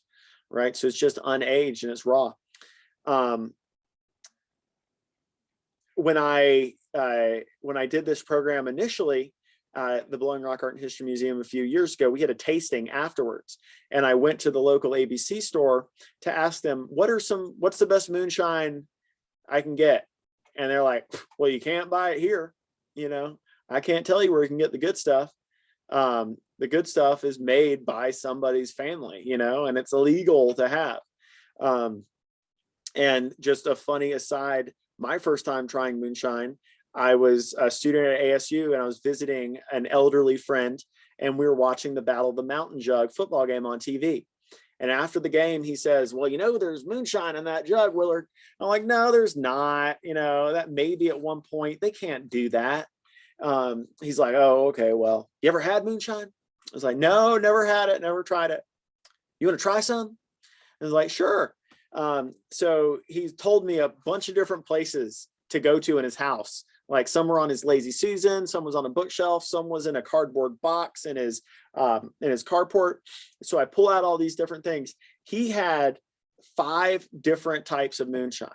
right? So it's just unaged and it's raw. When I did this program initially, the Blowing Rock Art and History Museum a few years ago, we had a tasting afterwards, and I went to the local ABC store to ask them, what's the best moonshine I can get? And they're like, well, you can't buy it here. I can't tell you where you can get the good stuff. The good stuff is made by somebody's family, and it's illegal to have. And just a funny aside, my first time trying moonshine, I was a student at ASU and I was visiting an elderly friend, and we were watching the Battle of the Mountain Jug football game on TV. And after the game, he says, well, there's moonshine in that jug, Willard. I'm like, no, there's not. That maybe at one point. They can't do that. He's like, oh, okay, well, you ever had moonshine? I was like, no, never had it, never tried it. You want to try some? I was like, sure. So he told me a bunch of different places to go to in his house. Like some were on his Lazy Susan, some was on a bookshelf, some was in a cardboard box in his carport. So I pull out all these different things. He had 5 different types of moonshine.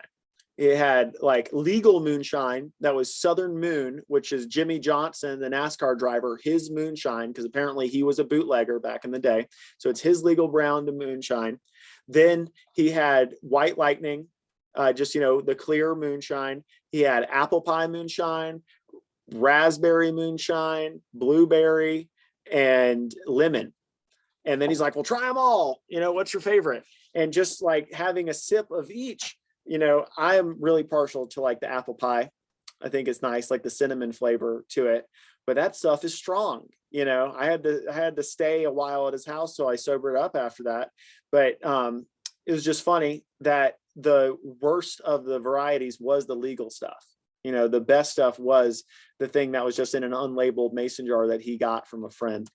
It had like legal moonshine that was Southern Moon, which is Jimmy Johnson, the NASCAR driver, his moonshine, because apparently he was a bootlegger back in the day. So it's his legal brown to moonshine. Then he had White Lightning, just, the clear moonshine. He had apple pie moonshine, raspberry moonshine, blueberry, and lemon. And then he's like, well, try them all. What's your favorite? And just like having a sip of each, I am really partial to like the apple pie. I think it's nice, like the cinnamon flavor to it. But that stuff is strong. I had to stay a while at his house, so I sobered up after that. But it was just funny that the worst of the varieties was the legal stuff. The best stuff was the thing that was just in an unlabeled mason jar that he got from a friend.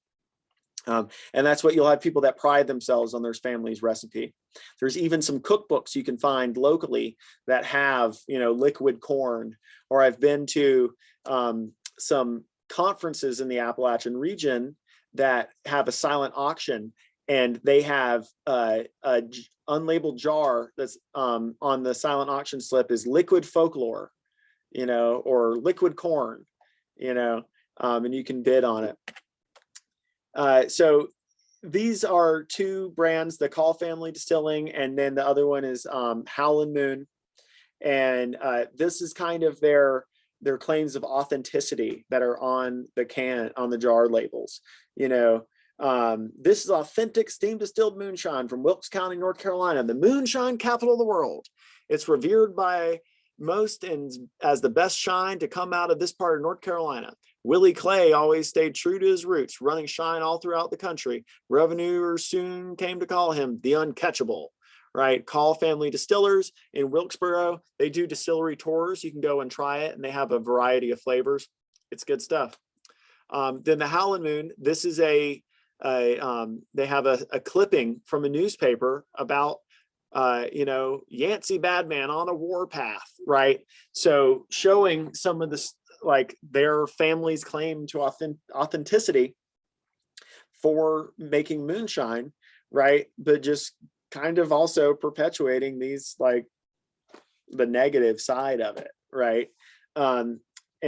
And that's what you'll have people that pride themselves on their family's recipe. There's even some cookbooks you can find locally that have, liquid corn, or I've been to some conferences in the Appalachian region that have a silent auction, and they have a unlabeled jar that's on the silent auction slip is liquid folklore, or liquid corn, and you can bid on it. So these are 2 brands, the Call Family Distilling, and then the other one is Howlin' Moon. And this is kind of their claims of authenticity that are on the can, on the jar labels. This is authentic steam distilled moonshine from Wilkes County, North Carolina, the moonshine capital of the world. It's revered by most and as the best shine to come out of this part of North Carolina. Willie Clay always stayed true to his roots, running shine all throughout the country. Revenuers soon came to call him the uncatchable, right? Call Family Distillers in Wilkesboro. They do distillery tours. You can go and try it, and they have a variety of flavors. It's good stuff. Then the Howlin' Moon, this is they have a clipping from a newspaper about Yancey Badman on a warpath, right? So showing some of this, like their family's claim to authenticity for making moonshine, right? But just kind of also perpetuating these, like the negative side of it, right? And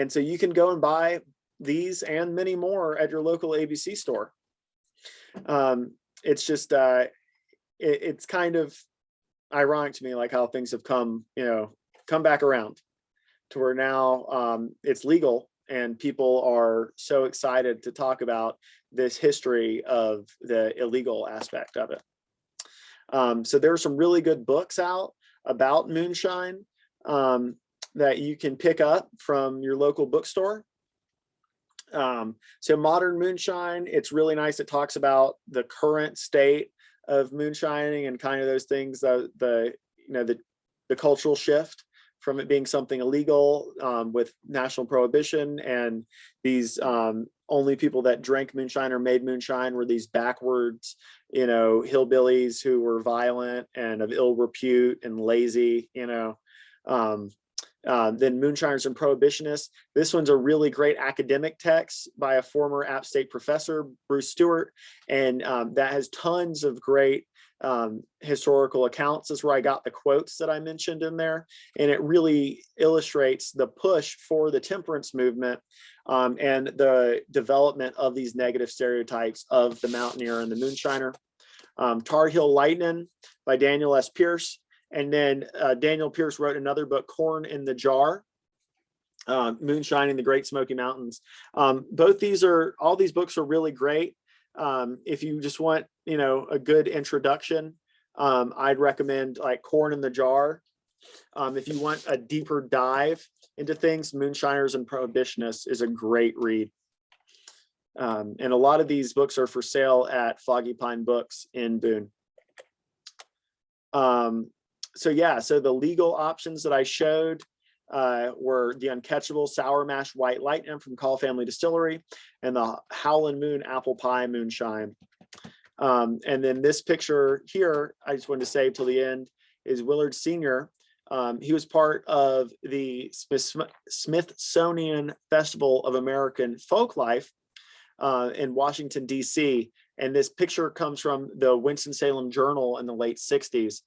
so you can go and buy these and many more at your local ABC store. It's just it's kind of ironic to me, like how things have come back around to where now it's legal and people are so excited to talk about this history of the illegal aspect of it. So there are some really good books out about moonshine that you can pick up from your local bookstore. So Modern Moonshine, it's really nice. It talks about the current state of moonshining and kind of those things, the cultural shift from it being something illegal with national prohibition, and these only people that drank moonshine or made moonshine were these backwards, hillbillies who were violent and of ill repute and lazy, then Moonshiners and Prohibitionists. This one's a really great academic text by a former App State professor, Bruce Stewart, and that has tons of great historical accounts. That's where I got the quotes that I mentioned in there, and it really illustrates the push for the temperance movement and the development of these negative stereotypes of the mountaineer and the moonshiner. Tar Heel Lightning by Daniel S. Pierce. And then Daniel Pierce wrote another book, Corn in the Jar, Moonshine in the Great Smoky Mountains. All these books are really great. If you just want, a good introduction, I'd recommend like Corn in the Jar. If you want a deeper dive into things, Moonshiners and Prohibitionists is a great read. And a lot of these books are for sale at Foggy Pine Books in Boone. So yeah, so the legal options that I showed were the Uncatchable Sour Mash White Lightning from Call Family Distillery and the Howlin' Moon Apple Pie Moonshine. And then this picture here, I just wanted to save till the end, is Willard Sr. He was part of the Smithsonian Festival of American Folklife in Washington, D.C. And this picture comes from the Winston-Salem Journal in the late 60s.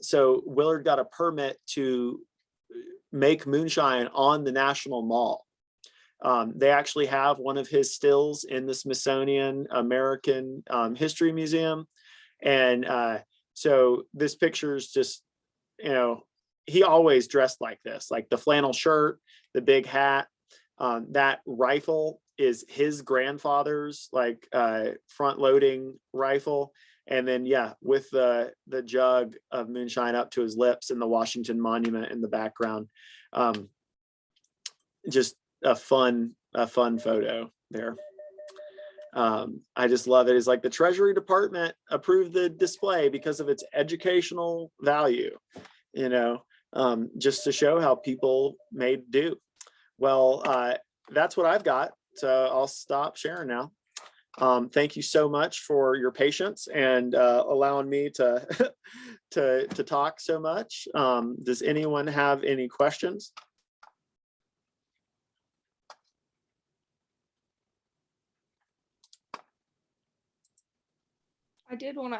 So Willard got a permit to make moonshine on the National Mall. They actually have one of his stills in the Smithsonian American History Museum. And so this picture is just, you know, he always dressed like this, like the flannel shirt, the big hat. That rifle is his grandfather's like front loading rifle. And then, yeah, with the jug of moonshine up to his lips and the Washington Monument in the background. Just a fun photo there. I just love it. It's like the Treasury Department approved the display because of its educational value, you know, just to show how people made do. Well, that's what I've got. So I'll stop sharing now. Thank you so much for your patience and allowing me to to talk so much. Does anyone have any questions? I did want to